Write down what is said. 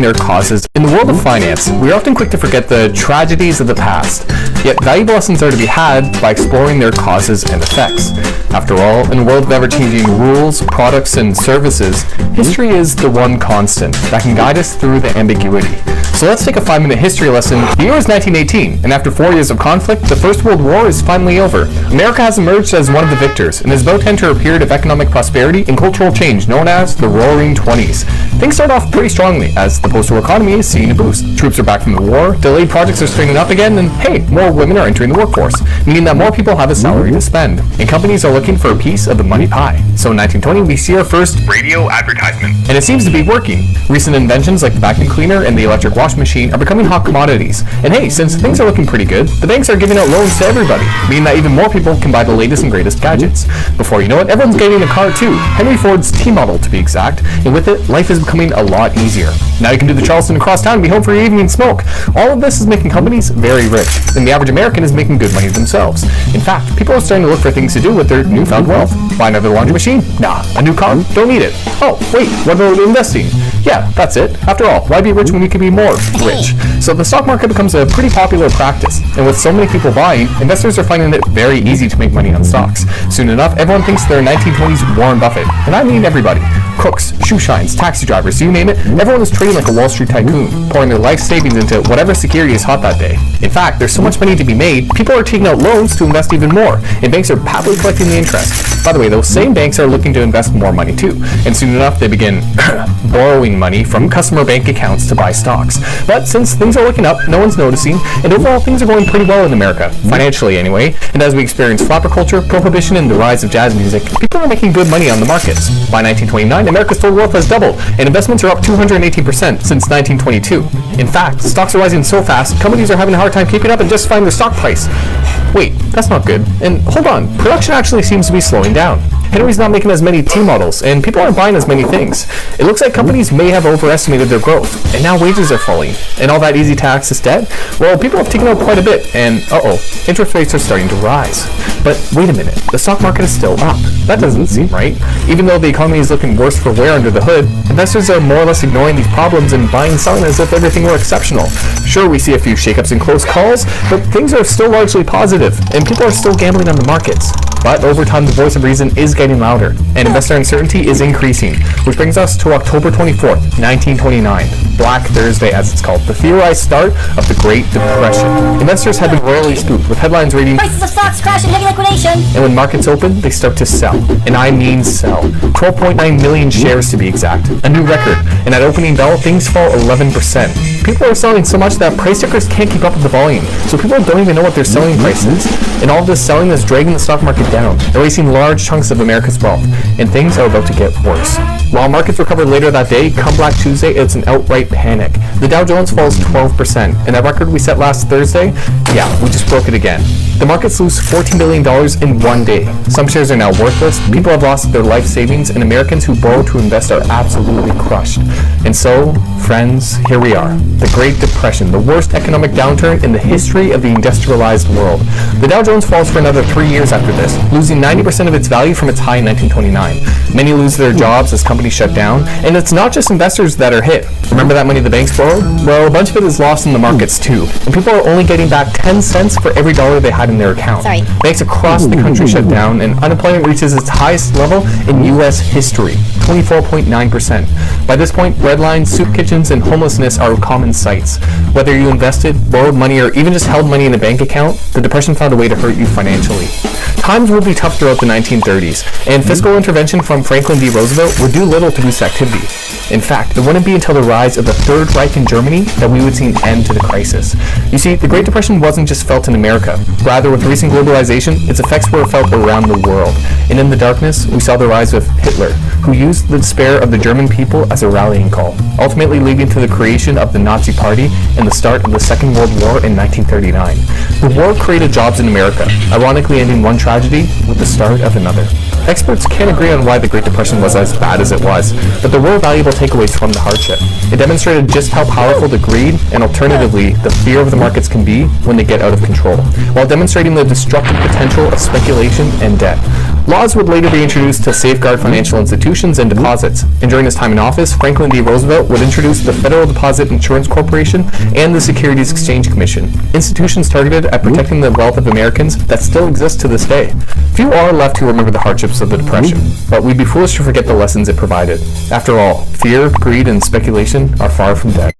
their causes. In the world of finance, we are often quick to forget the tragedies of the past, yet valuable lessons are to be had by exploring their causes and effects. After all, in a world of ever-changing rules, products, and services, history is the one constant that can guide us through the ambiguity. So let's take a 5-minute history lesson. The year is 1918, and after 4 years of conflict, the First World War is finally over. America has emerged as one of the victors, and is about to enter a period of economic prosperity and cultural change known as the Roaring Twenties. Things start off pretty strongly, as the post-war economy is seeing a boost. Troops are back from the war, delayed projects are straightening up again, and hey, more women are entering the workforce, meaning that more people have a salary to spend, and companies are looking for a piece of the money pie. So in 1920, we see our first radio advertisement, and it seems to be working. Recent inventions like the vacuum cleaner and the electric washing machine are becoming hot commodities. And hey, since things are looking pretty good, the banks are giving out loans to everybody, meaning that even more people can buy the latest and greatest gadgets. Before you know it, everyone's getting a car too, Henry Ford's T-model to be exact, and with it, life is becoming a lot easier. Now you can do the Charleston across town and be home for your evening smoke. All of this is making companies very rich, and the average American is making good money themselves. In fact, people are starting to look for things to do with their newfound wealth. Buy another laundry machine? Nah. A new car? Don't need it. Oh, wait, what about investing? Yeah, that's it. After all, why be rich when you can be more rich? So the stock market becomes a pretty popular practice, and with so many people buying, investors are finding it very easy to make money on stocks. Soon enough, everyone thinks they're 1920s Warren Buffett, and I mean everybody. Cooks, shoe shines, taxi drivers, you name it, everyone is trading like a Wall Street tycoon, pouring their life savings into whatever security is hot that day. In fact, there's so much money to be made, people are taking out loans to invest even more, and banks are happily collecting the interest. By the way, those same banks are looking to invest more money too, and soon enough they begin borrowing money from customer bank accounts to buy stocks. But since things are looking up, no one's noticing, and overall things are going pretty well in America, financially anyway, and as we experience flapper culture, prohibition, and the rise of jazz music, people are making good money on the markets. By 1929, America's total wealth has doubled, and investments are up 218% since 1922. In fact, stocks are rising so fast, companies are having a hard time keeping up and justifying their stock price. Wait, that's not good. And hold on, production actually seems to be slowing down. Henry's not making as many T-models, and people aren't buying as many things. It looks like companies may have overestimated their growth, and now wages are falling. And all that easy to access debt? Well, people have taken out quite a bit, and interest rates are starting to rise. But wait a minute, the stock market is still up. That doesn't seem right. Even though the economy is looking worse for wear under the hood, investors are more or less ignoring these problems and buying and selling as if everything were exceptional. Sure, we see a few shakeups and close calls, but things are still largely positive, and people are still gambling on the markets. But over time, the voice of reason is getting louder, and investor uncertainty is increasing, which brings us to October 24th, 1929, Black Thursday as it's called, the theorized start of the Great Depression. Investors have been royally spooked, with headlines reading, "Prices of stocks crash in heavy liquidation." And when markets open, they start to sell. And I mean sell. 12.9 million shares to be exact. A new record. And at opening bell, things fall 11%. People are selling so much that price tickers can't keep up with the volume, so people don't even know what their selling price is. And all of this selling is dragging the stock market down, erasing large chunks of America's wealth, and things are about to get worse. While markets recover later that day, come Black Tuesday, it's an outright panic. The Dow Jones falls 12%, and that record we set last Thursday, yeah, we just broke it again. The markets lose $14 billion in one day. Some shares are now worthless, people have lost their life savings, and Americans who borrow to invest are absolutely crushed. And so, friends, here we are. The Great Depression, the worst economic downturn in the history of the industrialized world. The Dow Jones falls for another 3 years after this, losing 90% of its value from its high in 1929. Many lose their jobs as companies shut down, and it's not just investors that are hit. Remember that money the banks borrowed? Well, a bunch of it is lost in the markets too, and people are only getting back 10 cents for every dollar they had in their account. Banks across the country shut down, and unemployment reaches its highest level in U.S. history, 24.9%. By this point, redlines, soup kitchens, and homelessness are common sights. Whether you invested, borrowed money, or even just held money in a bank account, the Depression found a way to hurt you financially. Times would be tough throughout the 1930s, and fiscal intervention from Franklin D. Roosevelt would do little to boost activity. In fact, it wouldn't be until the rise of the Third Reich in Germany that we would see an end to the crisis. You see, the Great Depression wasn't just felt in America. Rather, with recent globalization, its effects were felt around the world. And in the darkness, we saw the rise of Hitler, who used the despair of the German people as a rallying call, ultimately leading to the creation of the Nazi Party and the start of the Second World War in 1939. The war created jobs in America, ironically ending one tragedy with the start of another. Experts can't agree on why the Great Depression was as bad as it was, but there were valuable takeaways from the hardship. It demonstrated just how powerful the greed and alternatively the fear of the markets can be when they get out of control, while demonstrating the destructive potential of speculation and debt. Laws would later be introduced to safeguard financial institutions and deposits, and during his time in office, Franklin D. Roosevelt would introduce the Federal Deposit Insurance Corporation and the Securities Exchange Commission, institutions targeted at protecting the wealth of Americans that still exist to this day. Few are left who remember the hardships of the Depression, but we'd be foolish to forget the lessons it provided. After all, fear, greed, and speculation are far from dead.